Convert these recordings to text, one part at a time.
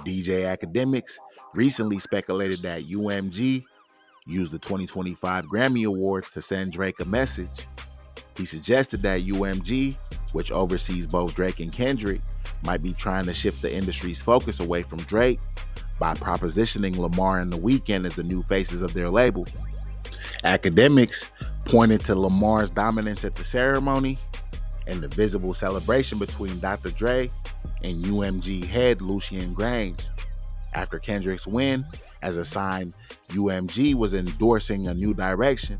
DJ Akademiks recently speculated that UMG used the 2025 Grammy Awards to send Drake a message. He suggested that UMG, which oversees both Drake and Kendrick, might be trying to shift the industry's focus away from Drake by propositioning Lamar and The Weeknd as the new faces of their label. Akademiks pointed to Lamar's dominance at the ceremony and the visible celebration between Dr. Dre and UMG head Lucien Grange after Kendrick's win as a sign UMG was endorsing a new direction.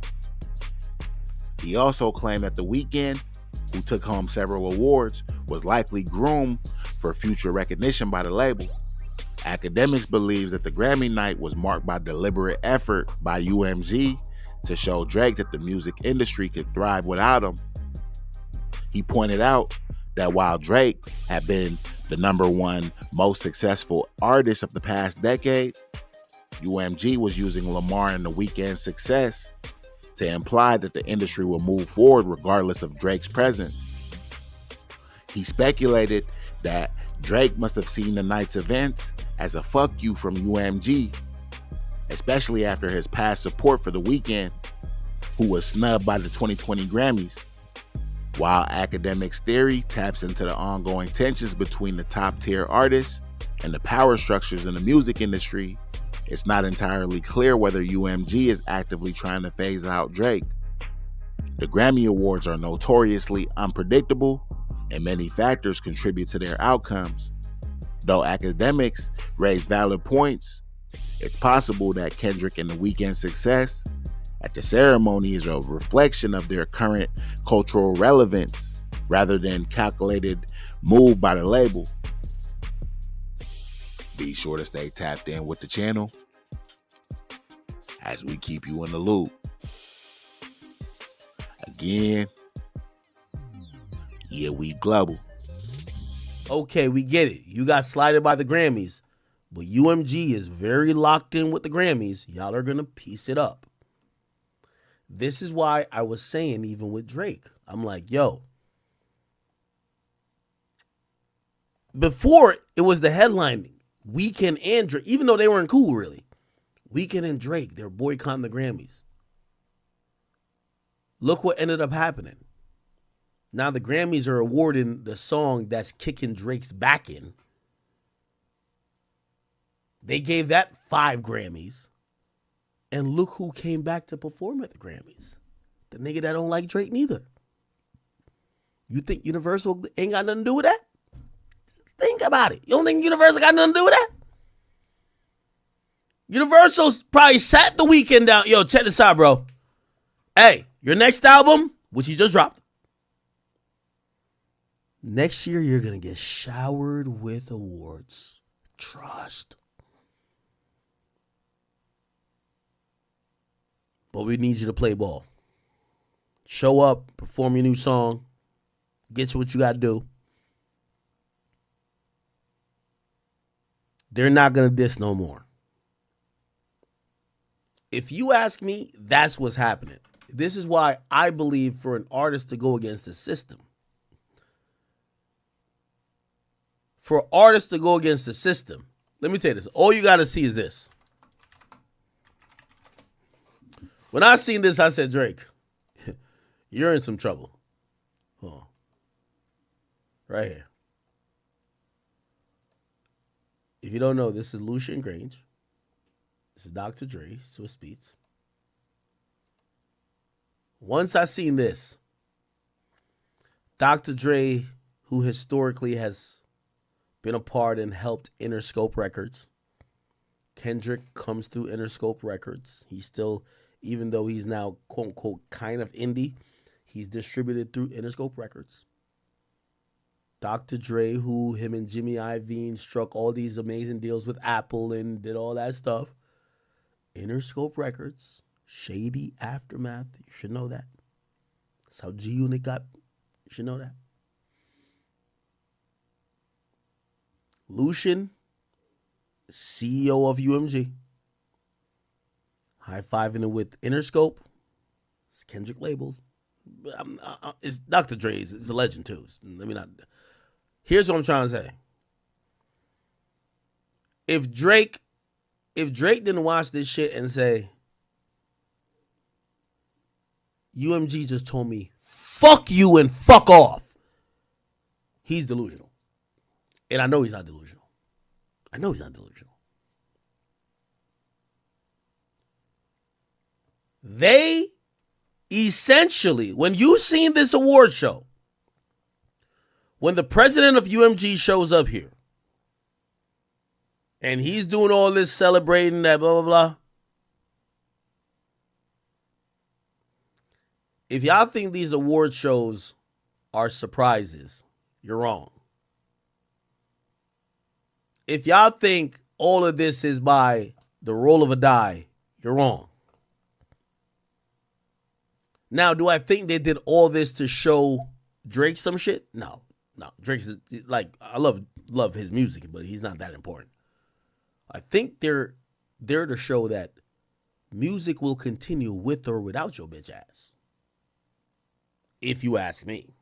He also claimed that The Weeknd, who took home several awards, was likely groomed for future recognition by the label. Akademiks believes that the Grammy night was marked by deliberate effort by UMG to show Drake that the music industry could thrive without him. He pointed out that while Drake had been the #1 most successful artist of the past decade, UMG was using Lamar and The Weeknd's success to imply that the industry will move forward regardless of Drake's presence. He speculated that Drake must have seen the night's events as a fuck you from UMG, especially after his past support for The Weeknd, who was snubbed by the 2020 Grammys. While Akademiks' theory taps into the ongoing tensions between the top-tier artists and the power structures in the music industry, it's not entirely clear whether UMG is actively trying to phase out Drake. The Grammy Awards are notoriously unpredictable, and many factors contribute to their outcomes. Though Akademiks raise valid points, it's possible that Kendrick and The Weeknd's success at the ceremony is a reflection of their current cultural relevance rather than calculated move by the label. Be sure to stay tapped in with the channel as we keep you in the loop. Again, yeah, we global. Okay, we get it. You got slighted by the Grammys, but UMG is very locked in with the Grammys. Y'all are going to piece it up. This is why I was saying, even with Drake, I'm like, yo, before it was the headlining, Weeknd and Drake, even though they weren't cool really, Weeknd and Drake, they're boycotting the Grammys. Look what ended up happening. Now the Grammys are awarding the song that's kicking Drake's back in. They gave that 5 Grammys. And look who came back to perform at the Grammys. The nigga that don't like Drake neither. You think Universal ain't got nothing to do with that? Think about it. You don't think Universal got nothing to do with that? Universal's probably sat The Weeknd down. Yo, check this out, bro. Hey, your next album, which you just dropped. Next year, you're going to get showered with awards. Trust. But we need you to play ball. Show up, perform your new song, get you what you got to do. They're not going to diss no more. If you ask me, that's what's happening. This is why I believe for an artist to go against the system. For artists to go against the system, let me tell you this. All you got to see is this. When I seen this, I said, Drake, you're in some trouble. Hold on. Right here. If you don't know, this is Lucien Grange. This is Dr. Dre, Swiss Beats. Once I seen this, Dr. Dre, who historically has been a part and helped Interscope Records. Kendrick comes through Interscope Records. He's still, even though he's now quote unquote kind of indie, he's distributed through Interscope Records. Dr. Dre, who him and Jimmy Iovine struck all these amazing deals with Apple and did all that stuff. Interscope Records, shady aftermath. You should know that. That's how G Unit got. You should know that. Lucien, CEO of UMG, high-fiving it with Interscope. It's Kendrick label. It's Dr. Dre's. It's a legend too. Let me not. Here's what I'm trying to say. If Drake didn't watch this shit and say, UMG just told me, fuck you and fuck off, he's delusional. And I know he's not delusional. They essentially, when you seen this award show, when the president of UMG shows up here, and he's doing all this celebrating that blah, blah, blah. If y'all think these award shows are surprises, you're wrong. If y'all think all of this is by the roll of a die, you're wrong. Now, do I think they did all this to show Drake some shit? No. Drake's like, I love his music, but he's not that important. I think they're to show that music will continue with or without your bitch ass. If you ask me.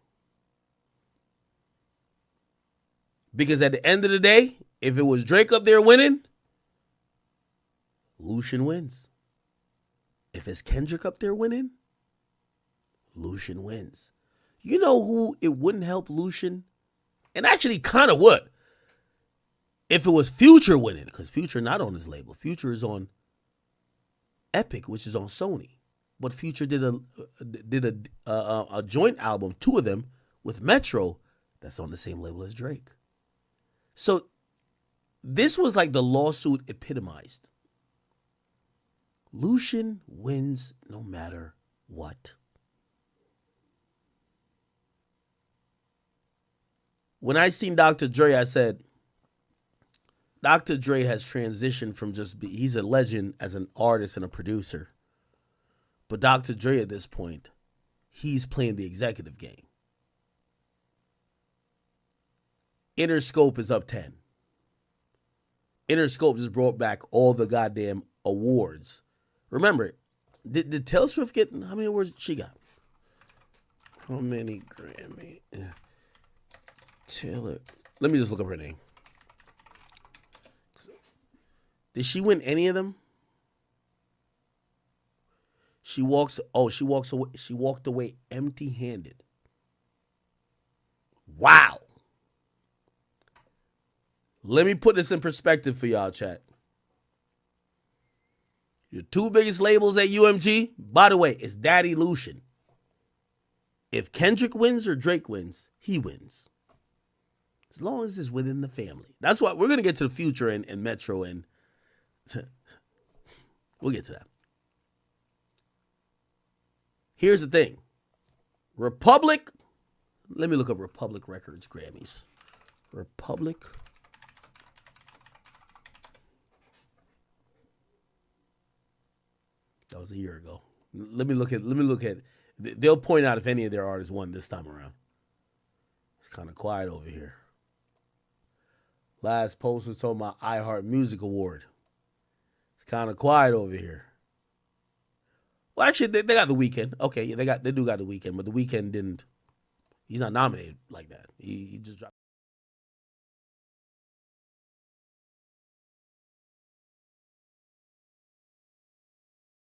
Because at the end of the day, if it was Drake up there winning, Lucian wins. If it's Kendrick up there winning, Lucian wins. You know who it wouldn't help Lucian? And actually kind of would. If it was Future winning, because Future not on his label. Future is on Epic, which is on Sony. But Future did a joint album, two of them, with Metro, that's on the same label as Drake. So this was like the lawsuit epitomized. Lucian wins no matter what. When I seen Dr. Dre, I said, Dr. Dre has transitioned from he's a legend as an artist and a producer. But Dr. Dre at this point, he's playing the executive game. Interscope is up 10. Interscope just brought back all the goddamn awards. Remember, did Taylor Swift get, how many awards she got? How many Grammy? Taylor. Let me just look up her name. Did she win any of them? She walked away empty-handed. Wow. Let me put this in perspective for y'all, chat. Your two biggest labels at UMG, by the way, is Daddy Lucian. If Kendrick wins or Drake wins, he wins. As long as it's within the family. That's why we're going to get to the Future and Metro, and we'll get to that. Here's the thing. Republic, let me look up Republic Records Grammys. Republic. That was a year ago. Let me look at, they'll point out if any of their artists won this time around. It's kind of quiet over here. Last post was talking about iHeart Music Award. It's kind of quiet over here. Well, actually, they got The Weeknd. Okay, yeah, they do got The Weeknd, but The Weeknd didn't. He's not nominated like that. He just dropped.